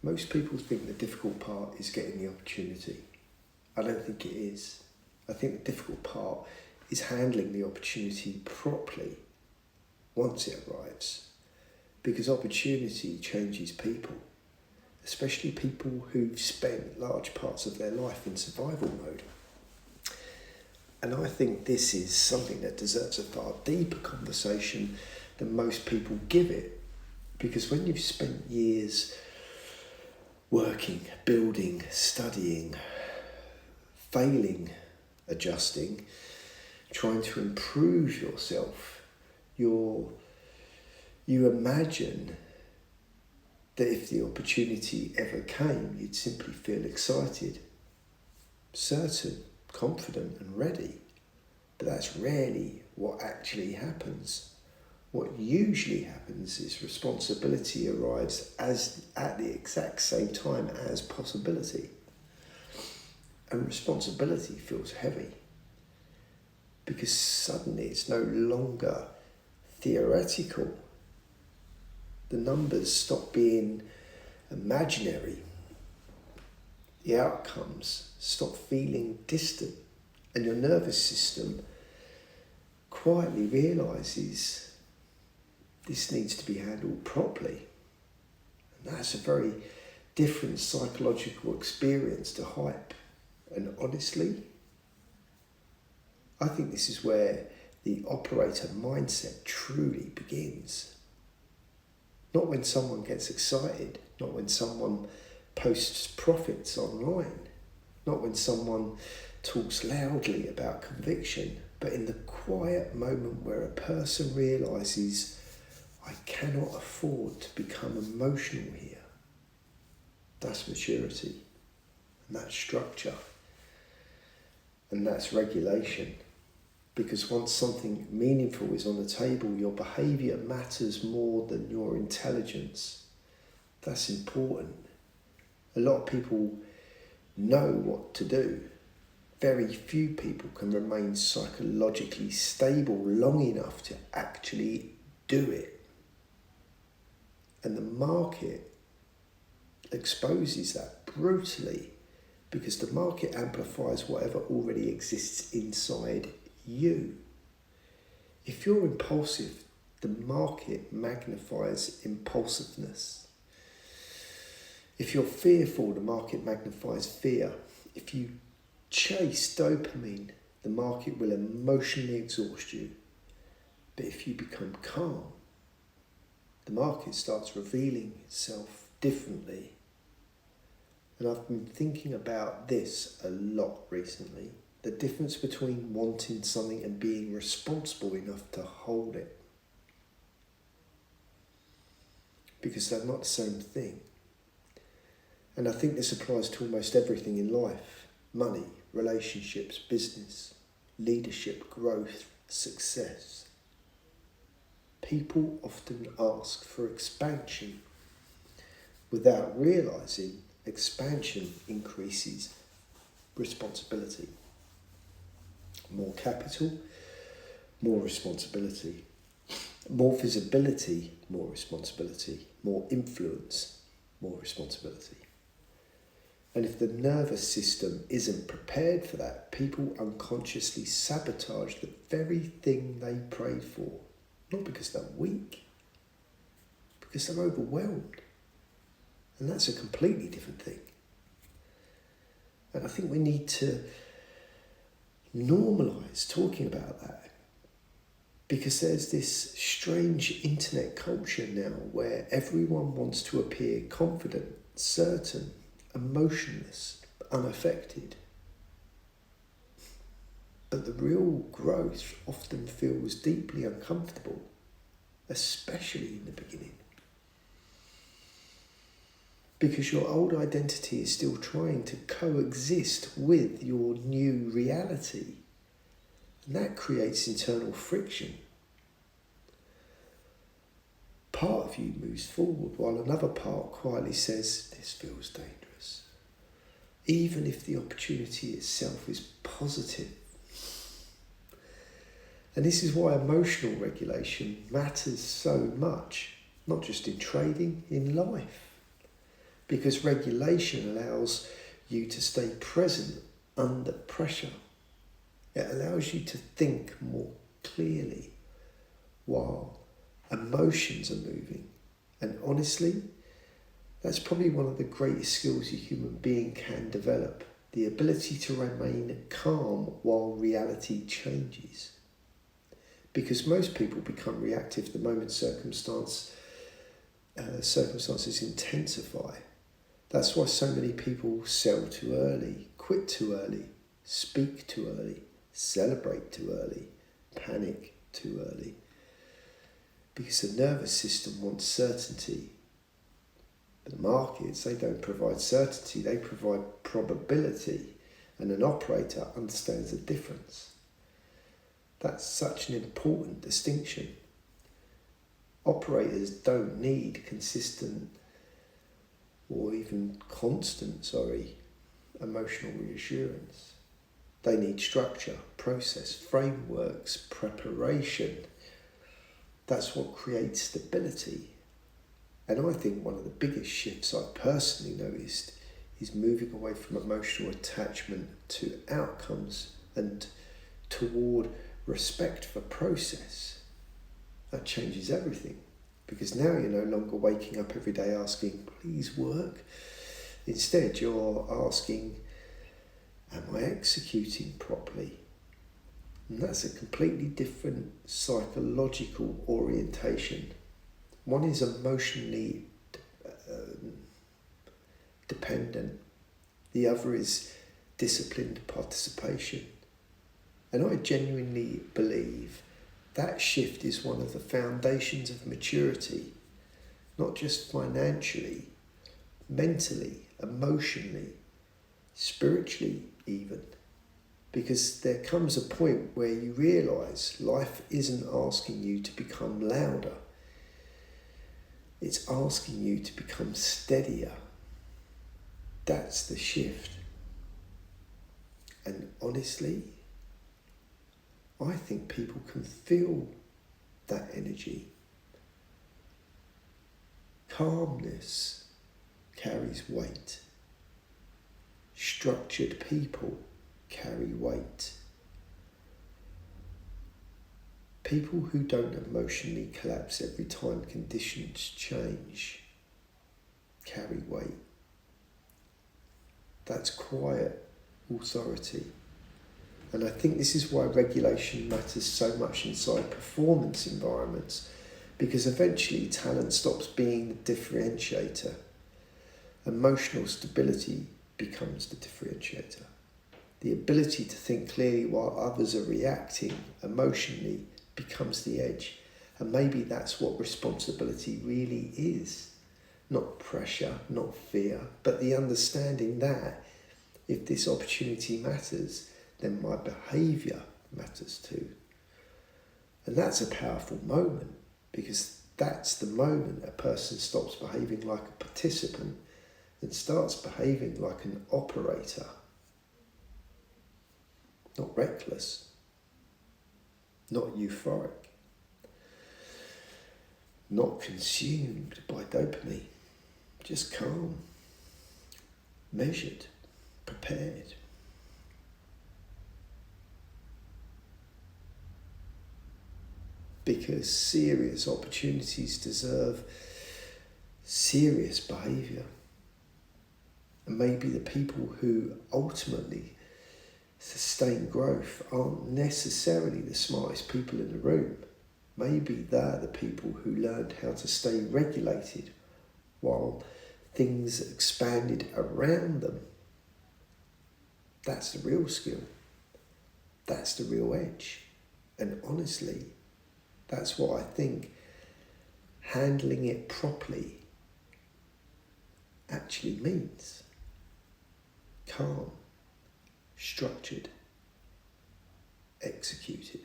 Most people think the difficult part is getting the opportunity. I don't think it is. I think the difficult part is handling the opportunity properly once it arrives. Because opportunity changes people, especially people who've spent large parts of their life in survival mode. And I think this is something that deserves a far deeper conversation than most people give it. Because when you've spent years working, building, studying, failing, adjusting, trying to improve yourself, you imagine that if the opportunity ever came, you'd simply feel excited, certain, confident and ready. But that's rarely what actually happens. What usually happens is responsibility arrives at the exact same time as possibility. And responsibility feels heavy because suddenly it's no longer theoretical. The numbers stop being imaginary. The outcomes stop feeling distant, and your nervous system quietly realises this needs to be handled properly. And that's a very different psychological experience to hype. And honestly, I think this is where the operator mindset truly begins. Not when someone gets excited, not when someone posts profits online, not when someone talks loudly about conviction, but in the quiet moment where a person realises, I cannot afford to become emotional here. That's maturity, and that's structure, and that's regulation. Because once something meaningful is on the table, your behaviour matters more than your intelligence. That's important. A lot of people know what to do. Very few people can remain psychologically stable long enough to actually do it. And the market exposes that brutally because the market amplifies whatever already exists inside you. If you're impulsive, the market magnifies impulsiveness. If you're fearful, the market magnifies fear. If you chase dopamine, the market will emotionally exhaust you. But if you become calm, the market starts revealing itself differently. And I've been thinking about this a lot recently. The difference between wanting something and being responsible enough to hold it. Because they're not the same thing. And I think this applies to almost everything in life. Money, relationships, business, leadership, growth, success. People often ask for expansion without realising expansion increases responsibility. More capital, more responsibility. More visibility, more responsibility. More influence, more responsibility. And if the nervous system isn't prepared for that, people unconsciously sabotage the very thing they prayed for. Not because they're weak, because they're overwhelmed. And that's a completely different thing. And I think we need to normalise talking about that. Because there's this strange internet culture now where everyone wants to appear confident, certain, emotionless, unaffected. But the real growth often feels deeply uncomfortable, especially in the beginning. Because your old identity is still trying to coexist with your new reality. And that creates internal friction. Part of you moves forward while another part quietly says, this feels dangerous. Even if the opportunity itself is positive. And this is why emotional regulation matters so much, not just in trading, in life. because regulation allows you to stay present under pressure. It allows you to think more clearly while emotions are moving. And honestly, that's probably one of the greatest skills a human being can develop, the ability to remain calm while reality changes. Because most people become reactive the moment circumstances intensify. That's why so many people sell too early, quit too early, speak too early, celebrate too early, panic too early. Because the nervous system wants certainty. But the markets, they don't provide certainty, they provide probability. And an operator understands the difference. That's such an important distinction. Operators don't need consistent or even constant, emotional reassurance. They need structure, process, frameworks, preparation. That's what creates stability. And I think one of the biggest shifts I've personally noticed is moving away from emotional attachment to outcomes and toward respect for process. That changes everything, because now you're no longer waking up every day asking, please work. Instead, you're asking, am I executing properly? And that's a completely different psychological orientation. One is emotionally dependent. The other is disciplined participation. And I genuinely believe that shift is one of the foundations of maturity, not just financially, mentally, emotionally, spiritually even. Because there comes a point where you realise life isn't asking you to become louder. It's asking you to become steadier. That's the shift. And honestly, I think people can feel that energy. Calmness carries weight. Structured people carry weight. People who don't emotionally collapse every time conditions change carry weight. That's quiet authority. And I think this is why regulation matters so much inside performance environments, because eventually talent stops being the differentiator. Emotional stability becomes the differentiator. The ability to think clearly while others are reacting emotionally becomes the edge. And maybe that's what responsibility really is. Not pressure, not fear, but the understanding that if this opportunity matters, then my behaviour matters too. And that's a powerful moment, because that's the moment a person stops behaving like a participant and starts behaving like an operator. Not reckless, not euphoric, not consumed by dopamine, just calm, measured, prepared. Because serious opportunities deserve serious behaviour. And maybe the people who ultimately sustain growth aren't necessarily the smartest people in the room. Maybe they're the people who learned how to stay regulated while things expanded around them. That's the real skill. That's the real edge. And honestly, that's what I think handling it properly actually means. Calm, structured, executed.